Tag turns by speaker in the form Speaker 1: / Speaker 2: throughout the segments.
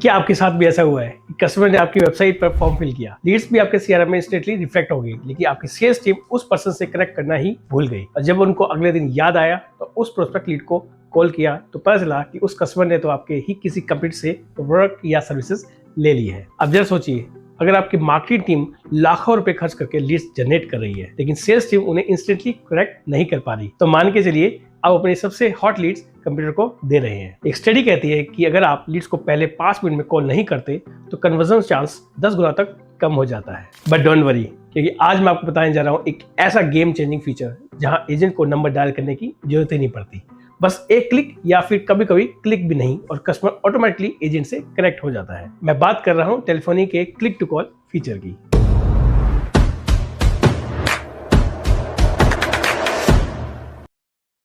Speaker 1: क्या आपके साथ भी ऐसा हुआ है कि कस्टमर ने आपकी वेबसाइट पर फॉर्म फिल किया, लीड्स भी आपके सीआरएम में इंस्टेंटली रिफ्लेक्ट हो गई, लेकिन आपकी सेल्स टीम उस पर्सन से कनेक्ट करना ही भूल गई और जब उनको अगले दिन याद आया तो उस प्रोस्पेक्ट लीड को कॉल किया तो पता चला कि उस कस्टमर ने तो आपके ही किसी कंपनी से वर्क या सर्विसेज ले ली है। अब जरा सोचिए, अगर आपकी मार्केटिंग टीम लाखों रुपए खर्च करके लीड्स जनरेट कर रही है लेकिन सेल्स टीम उन्हें इंस्टेंटली कनेक्ट नहीं कर पा रही, तो मान के चलिए आप अपने सबसे हॉट लीड्स कंप्यूटर को दे रहे हैं। एक स्टडी कहती है कि अगर आप लीड्स को पहले 5 मिनट में कॉल नहीं करते तो कन्वर्जन चांस 10 गुना तक कम हो जाता है। बट डोंट वरी, क्योंकि आज मैं आपको बताने जा रहा हूँ एक ऐसा गेम चेंजिंग फीचर जहां एजेंट को नंबर डायल करने की जरूरत ही नहीं पड़ती। बस एक क्लिक या फिर कभी कभी क्लिक भी नहीं और कस्टमर ऑटोमेटिकली एजेंट से कनेक्ट हो जाता है। मैं बात कर रहा हूँ टेलीफोनी के क्लिक टू कॉल फीचर की।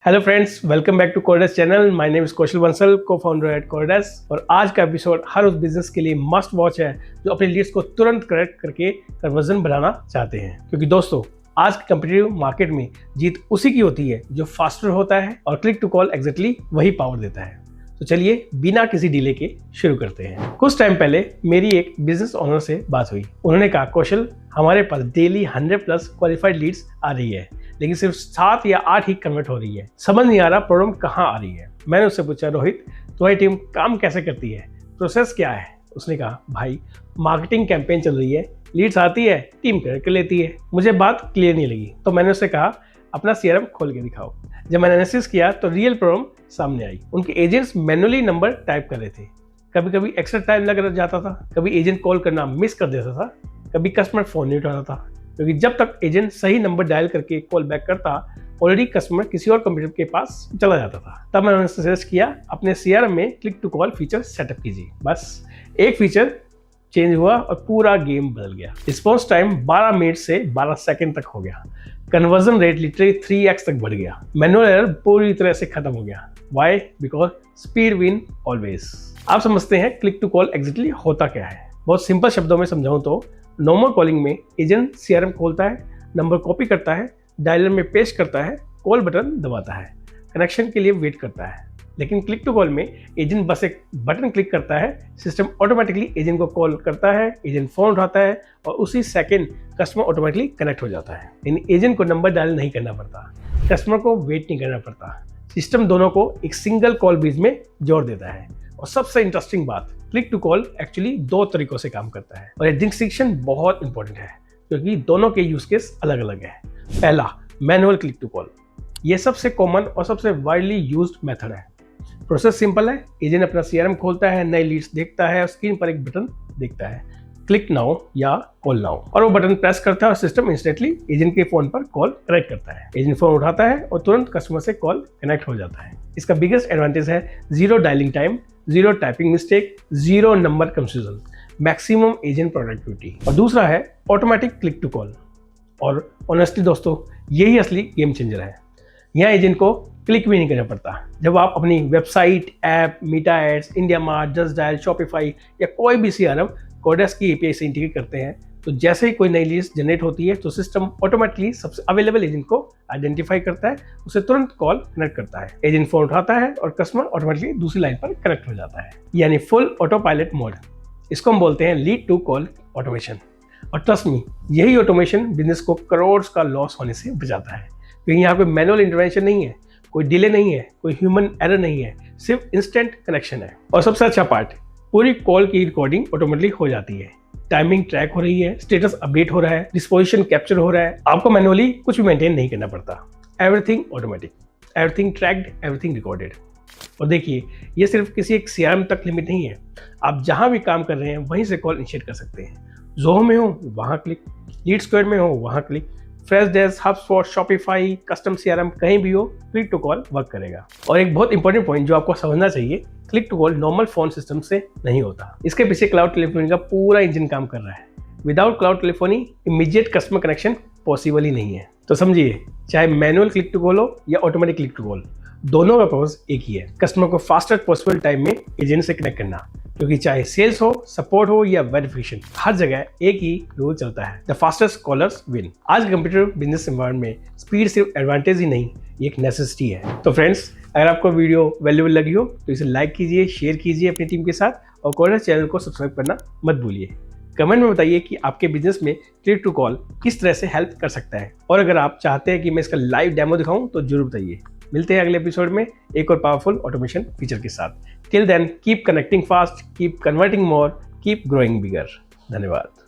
Speaker 1: Hello friends, welcome back to Cordes channel. My name is Kaushal Bansal, co-founder at Cordes. और आज का एपिसोड हर उस बिजनेस के लिए मस्ट वॉच है जो अपने लीड्स को तुरंत करेक्ट करके कन्वर्जन बनाना चाहते हैं। क्योंकि दोस्तों, आज के कम्पिटिटिव मार्केट में जीत उसी की होती है जो फास्टर होता है और क्लिक टू कॉल एग्जैक्टली वही पावर देता है। तो चलिए बिना किसी डिले के शुरू करते हैं। कुछ टाइम पहले मेरी एक बिजनेस ओनर से बात हुई। उन्होंने कहा, कौशल, हमारे पास डेली 100+ क्वालिफाइड लीड्स आ रही है लेकिन सिर्फ 7 या 8 ही कन्वर्ट हो रही है। समझ नहीं आ रहा प्रॉब्लम कहाँ आ रही है। मैंने उससे पूछा, रोहित, तुम्हारी टीम काम कैसे करती है, प्रोसेस क्या है? उसने कहा, भाई, मार्केटिंग कैंपेन चल रही है, लीड्स आती है, टीम कर लेती है। मुझे बात क्लियर नहीं लगी तो मैंने उससे कहा, अपना सीआरएम खोल के दिखाओ। जब मैंने एनालिसिस किया तो रियल प्रॉब्लम सामने आई। उनके एजेंट्स मैन्युअली नंबर टाइप कर रहे थे। कभी कभी एक्स्ट्रा टाइम लग जाता था, कभी एजेंट कॉल करना मिस कर देता था, कभी कस्टमर फोन नहीं उठाता था, क्योंकि जब तक एजेंट सही नंबर डायल करके कॉल बैक करता ऑलरेडी कस्टमर किसी और कंप्यूटर के पास चला जाता था। तब मैंने उनसे सजेस्ट किया, अपने सीआरएम में click to call feature setup कीजिए। बस एक फीचर चेंज हुआ और पूरा गेम बदल गया। रिस्पॉन्स टाइम 12 मिनट से 12 सेकंड तक हो गया। कन्वर्जन रेट लिटरली 3x तक बढ़ गया। मैनुअल एरर पूरी तरह से खत्म हो गया। Why? Because speed win always. आप समझते हैं क्लिक टू कॉल एग्जैक्टली होता क्या है? बहुत सिंपल शब्दों में समझाऊं तो नॉर्मल कॉलिंग में एजेंट सीआरएम खोलता है, नंबर कॉपी करता है, डायलर में पेस्ट करता है, कॉल बटन दबाता है, कनेक्शन के लिए वेट करता है। लेकिन क्लिक टू कॉल में एजेंट बस एक बटन क्लिक करता है, सिस्टम ऑटोमेटिकली एजेंट को कॉल करता है, एजेंट फोन उठाता है और उसी सेकंड कस्टमर ऑटोमेटिकली कनेक्ट हो जाता है। यानी एजेंट को नंबर डायल नहीं करना पड़ता, कस्टमर को वेट नहीं करना पड़ता। सिस्टम दोनों को एक सिंगल कॉल ब्रिज में जोड़ देता है। और सबसे इंटरेस्टिंग बात, क्लिक टू कॉल एक्चुअली 2 तरीकों से काम करता है और ये डिस्टिंक्शन बहुत इंपॉर्टेंट है क्योंकि दोनों के यूज केस अलग अलग है। पहला, मैनुअल क्लिक टू कॉल। ये सबसे कॉमन और सबसे वाइडली यूज्ड मेथड है। प्रोसेस सिंपल है। एजेंट अपना सीआरएम खोलता है, नई लीड्स देखता है और स्क्रीन पर एक बटन देखता है, क्लिक नाउ या कॉल नाउ, और वो बटन प्रेस करता है और सिस्टम इंस्टेंटली एजेंट के फोन पर कॉल कनेक्ट करता है। एजेंट फोन उठाता है और तुरंत कस्टमर से कॉल कनेक्ट हो जाता है। इसका बिगेस्ट एडवांटेज है 0 dialling time, 0 typing mistake, 0 number confusion, maximum agent productivity. और दूसरा है ऑटोमेटिक क्लिक टू कॉल। और ऑनेस्टली दोस्तों, यही असली गेम चेंजर है। यहाँ एजेंट को क्लिक भी नहीं करना पड़ता। जब आप अपनी website, app, Meta ads, India Mart, Just Dial, Shopify या कोई भी सीआरएम कोरडेस की एपीआई से इंटीग्रेट करते हैं तो जैसे ही कोई नई लीड्स जनरेट होती है तो सिस्टम ऑटोमेटिकली सबसे अवेलेबल एजेंट को आइडेंटिफाई करता है, उसे तुरंत कॉल कनेक्ट करता है, एजेंट फोन उठाता है और कस्टमर ऑटोमेटिकली दूसरी लाइन पर कनेक्ट हो जाता है। यानी फुल ऑटो पायलट मोड। इसको हम बोलते हैं लीड टू कॉल ऑटोमेशन। और ट्रस्ट मी, यही ऑटोमेशन बिजनेस को करोड़ का लॉस होने से बचाता है, क्योंकि यहाँ पे मैनुअल इंटरवेंशन नहीं है, कोई डिले नहीं है, कोई ह्यूमन एरर नहीं है, सिर्फ इंस्टेंट कनेक्शन है। और सबसे अच्छा पार्ट, पूरी कॉल की रिकॉर्डिंग ऑटोमेटिकली हो जाती है, टाइमिंग ट्रैक हो रही है, स्टेटस अपडेट हो रहा है, डिस्पोजिशन कैप्चर हो रहा है। आपको मैनुअली कुछ भी मेंटेन नहीं करना पड़ता। Everything automatic, everything tracked, everything recorded. और देखिए, ये सिर्फ किसी एक सीआरएम तक लिमिट नहीं है। आप जहां भी काम कर रहे हैं वहीं से कॉल इनिशिएट कर सकते हैं। ज़ोहो में हो वहां क्लिक, लीड स्क्वाड में हो वहां click, Freshdesk, HubSpot, Shopify, custom CRM कहीं भी हो, क्लिक टू कॉल वर्क करेगा। और एक बहुत इंपॉर्टेंट पॉइंट जो आपको समझना चाहिए, click to call normal phone system से नहीं होता। इसके पीछे क्लाउड टेलीफोनी का पूरा इंजन काम कर रहा है। Without cloud telephony immediate customer connection possible ही नहीं है। तो समझिए, चाहे मैनुअल क्लिक टू कॉल हो या ऑटोमेटिक क्लिक टू कॉल, दोनों का पर्पस एक ही है, कस्टमर को फास्टेस्ट पॉसिबल टाइम में एजेंट से कनेक्ट करना। क्योंकि चाहे सेल्स हो, सपोर्ट हो या वेरिफिकेशन, हर जगह एक ही रूल चलता है, द फास्टेस्ट कॉलर्स विन। आज कंप्यूटर बिजनेस एनवायरनमेंट में स्पीड सिर्फ एडवांटेज ही नहीं, ये एक नेसेसिटी है। तो फ्रेंड्स, अगर आपको वीडियो वैल्यूएबल लगी हो तो इसे लाइक कीजिए, शेयर कीजिए अपनी टीम के साथ और कोडर्स चैनल को सब्सक्राइब करना मत भूलिए। कमेंट में बताइए कि आपके बिजनेस में क्लिक टू कॉल किस तरह से हेल्प कर सकता है, और अगर आप चाहते हैं कि मैं इसका लाइव डेमो दिखाऊं तो जरूर बताइए। मिलते हैं अगले एपिसोड में एक और पावरफुल ऑटोमेशन फीचर के साथ। Till then keep connecting fast, keep converting more, keep growing bigger. धन्यवाद।